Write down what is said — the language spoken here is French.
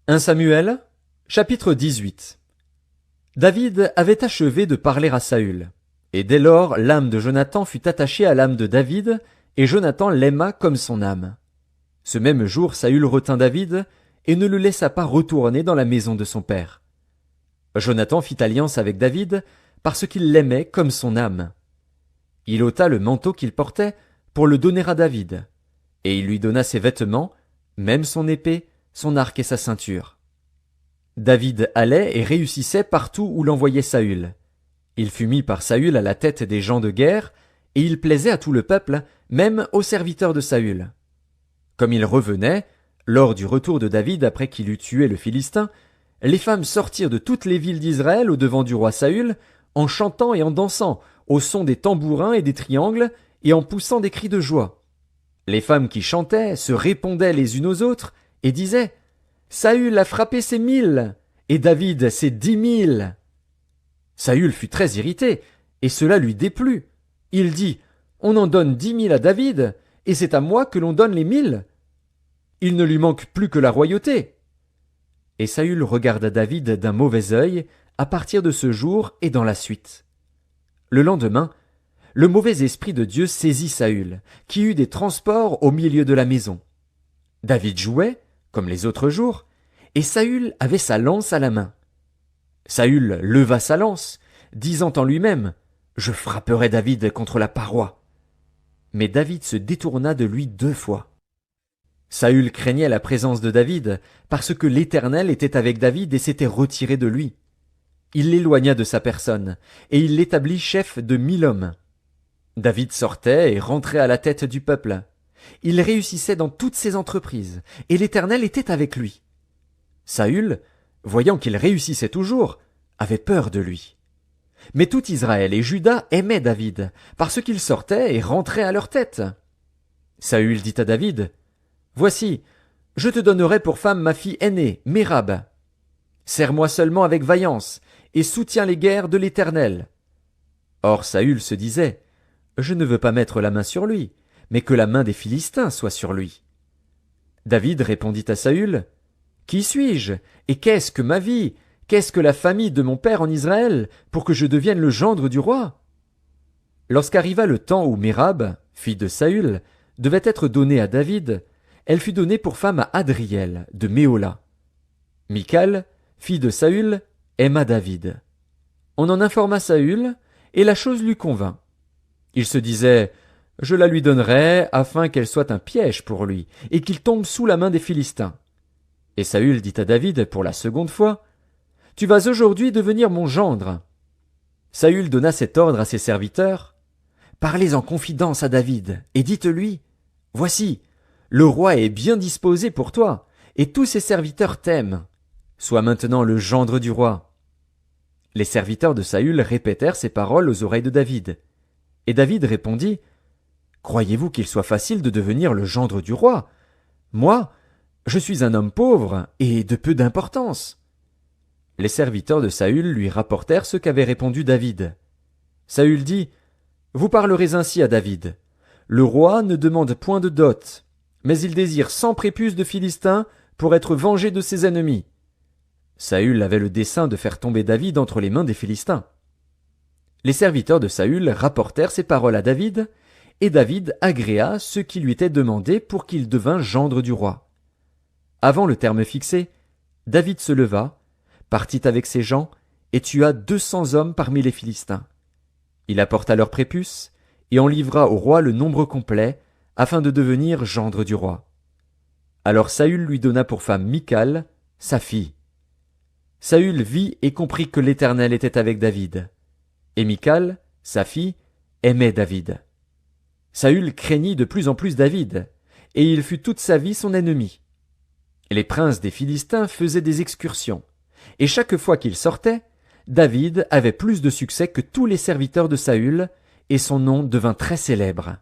1 Samuel, chapitre 18. David avait achevé de parler à Saül. Et dès lors, l'âme de Jonathan fut attachée à l'âme de David, et Jonathan l'aima comme son âme. Ce même jour, Saül retint David, et ne le laissa pas retourner dans la maison de son père. Jonathan fit alliance avec David, parce qu'il l'aimait comme son âme. Il ôta le manteau qu'il portait pour le donner à David, et il lui donna ses vêtements, même son épée, son arc et sa ceinture. David allait et réussissait partout où l'envoyait Saül. Il fut mis par Saül à la tête des gens de guerre, et il plaisait à tout le peuple, même aux serviteurs de Saül. Comme il revenait, lors du retour de David après qu'il eut tué le Philistin, les femmes sortirent de toutes les villes d'Israël au-devant du roi Saül, en chantant et en dansant, au son des tambourins et des triangles, et en poussant des cris de joie. Les femmes qui chantaient se répondaient les unes aux autres, et disaient « Saül a frappé ses 1000, et David ses 10 000. » Saül fut très irrité, et cela lui déplut. Il dit « On en donne 10 000 à David, et c'est à moi que l'on donne les 1000. Il ne lui manque plus que la royauté. » Et Saül regarda David d'un mauvais œil à partir de ce jour et dans la suite. Le lendemain, le mauvais esprit de Dieu saisit Saül, qui eut des transports au milieu de la maison. David jouait, comme les autres jours, et Saül avait sa lance à la main. Saül leva sa lance, disant en lui-même « Je frapperai David contre la paroi. » Mais David se détourna de lui 2 fois. Saül craignait la présence de David, parce que l'Éternel était avec David et s'était retiré de lui. Il l'éloigna de sa personne, et il l'établit chef de 1000 hommes. David sortait et rentrait à la tête du peuple. Il réussissait dans toutes ses entreprises, et l'Éternel était avec lui. Saül, voyant qu'il réussissait toujours, avait peur de lui. Mais tout Israël et Juda aimaient David, parce qu'il sortait et rentrait à leur tête. Saül dit à David, « Voici, je te donnerai pour femme ma fille aînée, Mérab. Sers-moi seulement avec vaillance, et soutiens les guerres de l'Éternel. » Or Saül se disait, « Je ne veux pas mettre la main sur lui, mais que la main des Philistins soit sur lui. » David répondit à Saül, « Qui suis-je, et qu'est-ce que ma vie, qu'est-ce que la famille de mon père en Israël, pour que je devienne le gendre du roi ?» Lorsqu'arriva le temps où Mérab, fille de Saül, devait être donnée à David, elle fut donnée pour femme à Adriel, de Méhola. Michal, fille de Saül, aima David. On en informa Saül, et la chose lui convint. Il se disait, « Je la lui donnerai, afin qu'elle soit un piège pour lui, et qu'il tombe sous la main des Philistins. » Et Saül dit à David pour la 2e fois, « Tu vas aujourd'hui devenir mon gendre. » Saül donna cet ordre à ses serviteurs, « Parlez en confidence à David, et dites-lui, « Voici, le roi est bien disposé pour toi, et tous ses serviteurs t'aiment. Sois maintenant le gendre du roi. » Les serviteurs de Saül répétèrent ces paroles aux oreilles de David. Et David répondit, « Croyez-vous qu'il soit facile de devenir le gendre du roi? Moi, je suis un homme pauvre et de peu d'importance. » Les serviteurs de Saül lui rapportèrent ce qu'avait répondu David. Saül dit, « Vous parlerez ainsi à David. Le roi ne demande point de dot, mais il désire 100 prépuces de Philistins pour être vengé de ses ennemis. » Saül avait le dessein de faire tomber David entre les mains des Philistins. Les serviteurs de Saül rapportèrent ces paroles à David, et David agréa ce qui lui était demandé pour qu'il devînt gendre du roi. Avant le terme fixé, David se leva, partit avec ses gens, et tua 200 hommes parmi les Philistins. Il apporta leurs prépuces, et en livra au roi le nombre complet, afin de devenir gendre du roi. Alors Saül lui donna pour femme Michal, sa fille. Saül vit et comprit que l'Éternel était avec David. Et Michal, sa fille, aimait David. Saül craignit de plus en plus David, et il fut toute sa vie son ennemi. Les princes des Philistins faisaient des excursions, et chaque fois qu'ils sortaient, David avait plus de succès que tous les serviteurs de Saül, et son nom devint très célèbre.